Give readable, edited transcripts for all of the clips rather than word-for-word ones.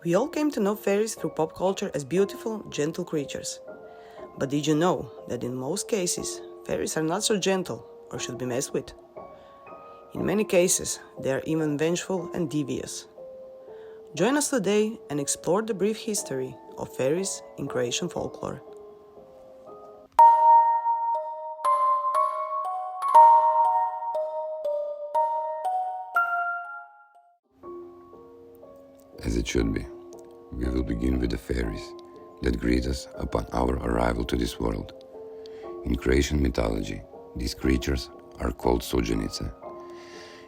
We all came to know fairies through pop culture as beautiful, gentle creatures. But did you know that in most cases, fairies are not so gentle or should be messed with? In many cases, they are even vengeful and devious. Join us today and explore the brief history of fairies in Croatian folklore. As it should be, we will begin with the fairies that greet us upon our arrival to this world. In Croatian mythology, these creatures are called suđenice.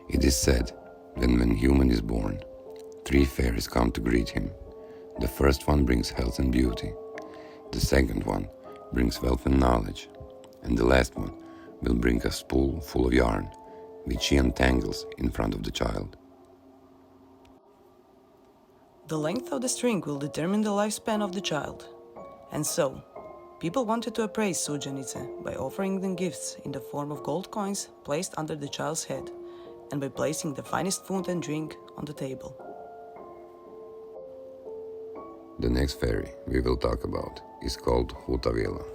It is said that when human is born, 3 fairies come to greet him. The first one brings health and beauty, the second one brings wealth and knowledge, and the last one will bring a spool full of yarn, which she untangles in front of the child. The length of the string will determine the lifespan of the child. And so, people wanted to appraise suđenice by offering them gifts in the form of gold coins placed under the child's head and by placing the finest food and drink on the table. The next fairy we will talk about is called hrvoj.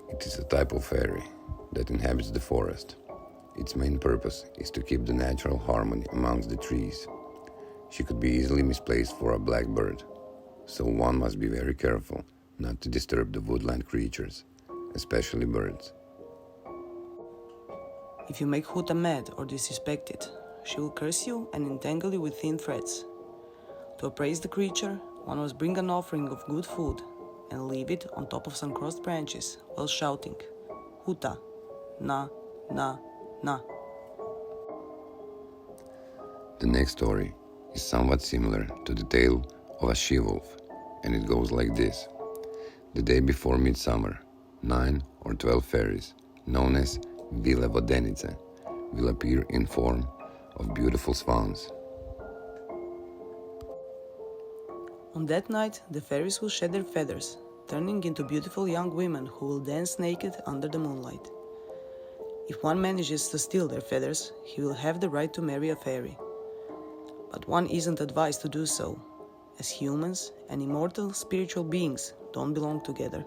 It is a type of fairy that inhabits the forest. Its main purpose is to keep the natural harmony amongst the trees. She could be easily misplaced for a black bird, so one must be very careful not to disturb the woodland creatures, especially birds. If you make Huta mad or disrespected, she will curse you and entangle you with thin threads. To appraise the creature, one must bring an offering of good food and leave it on top of some crossed branches while shouting, Huta, na, na, na. The next story is somewhat similar to the tale of a she-wolf, and it goes like this. The day before midsummer, 9 or 12 fairies, known as vengeful, will appear in form of beautiful swans. On that night, the fairies will shed their feathers, turning into beautiful young women who will dance naked under the moonlight. If one manages to steal their feathers, he will have the right to marry a fairy. But one isn't advised to do so, as humans and immortal spiritual beings don't belong together.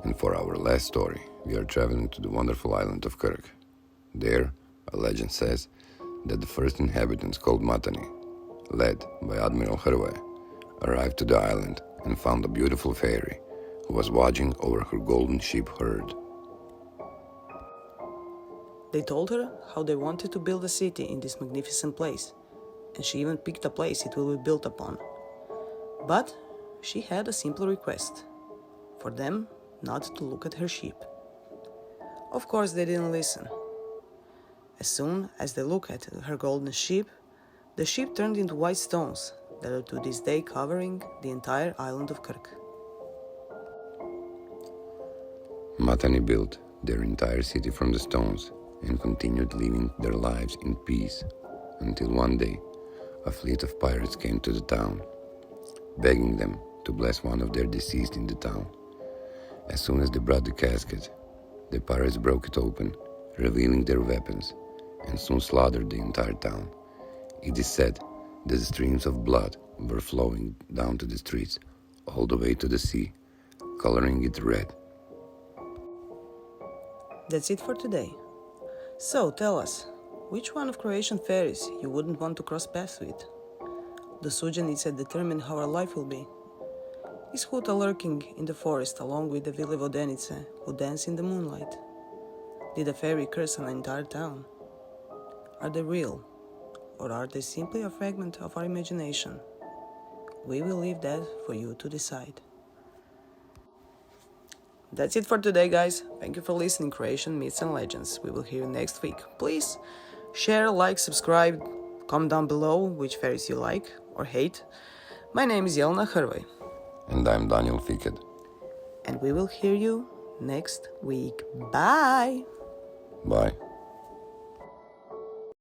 And for our last story, we are traveling to the wonderful island of Krk. There, a legend says that the first inhabitants called Matani, led by Admiral Hrvoj, arrived to the island and found a beautiful fairy who was watching over her golden sheep herd. They told her how they wanted to build a city in this magnificent place, and she even picked a place it will be built upon. But she had a simple request, for them not to look at her sheep. Of course they didn't listen. As soon as they looked at her golden sheep, the sheep turned into white stones that are to this day covering the entire island of Krk. Matani built their entire city from the stones and continued living their lives in peace until one day a fleet of pirates came to the town, begging them to bless one of their deceased in the town. As soon as they brought the casket, the pirates broke it open, revealing their weapons, and soon slaughtered the entire town. It is said that the streams of blood were flowing down to the streets, all the way to the sea, coloring it red. That's it for today. So tell us, which one of Croatian fairies you wouldn't want to cross paths with? The suđenice determine how our life will be. Is Huta lurking in the forest along with the vengeful who dance in the moonlight? Did a fairy curse an entire town? Are they real, or are they simply a fragment of our imagination? We will leave that for you to decide. That's it for today, guys. Thank you for listening Croatian Myths and Legends. We will hear you next week. Please share, like, subscribe, comment down below which fairies you like or hate. My name is Jelena Hrvoj. And I'm Daniel Fiked. And we will hear you next week. Bye! Bye.